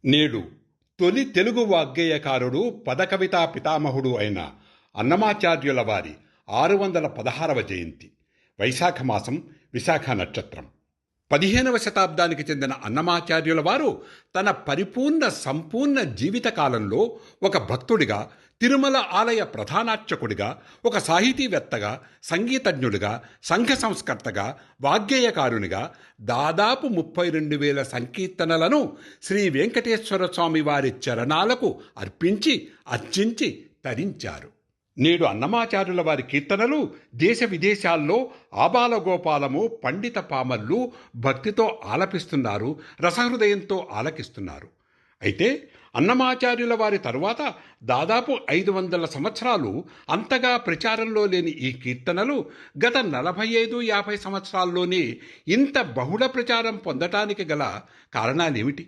నేడు తొలి తెలుగు వాగ్గేయకారుడు పదకవితా పితామహుడు అయిన అన్నమాచార్యుల వారి 616వ జయంతి. వైశాఖ మాసం, విశాఖ నక్షత్రం. 15వ శతాబ్దానికి చెందిన అన్నమాచార్యుల వారు తన సంపూర్ణ జీవిత కాలంలో ఒక భక్తుడిగా, తిరుమల ఆలయ ప్రధానార్చకుడిగా, ఒక సాహితీవేత్తగా, సంగీతజ్ఞుడిగా, సంఘ సంస్కర్తగా, వాగ్గేయకారునిగా దాదాపు 32,000 సంకీర్తనలను శ్రీ వెంకటేశ్వర స్వామి వారి చరణాలకు అర్చించి తరించారు. నేడు అన్నమాచార్యుల వారి కీర్తనలు దేశ విదేశాల్లో ఆబాలగోపాలము, పండిత పామర్లు భక్తితో ఆలపిస్తున్నారు, రసహృదయంతో ఆలకిస్తున్నారు. అయితే అన్నమాచార్యుల వారి తరువాత దాదాపు 500 సంవత్సరాలు అంతగా ప్రచారంలో లేని ఈ కీర్తనలు గత 45-50 సంవత్సరాల్లోనే ఇంత బహుళ ప్రచారం పొందటానికి గల కారణాలేమిటి?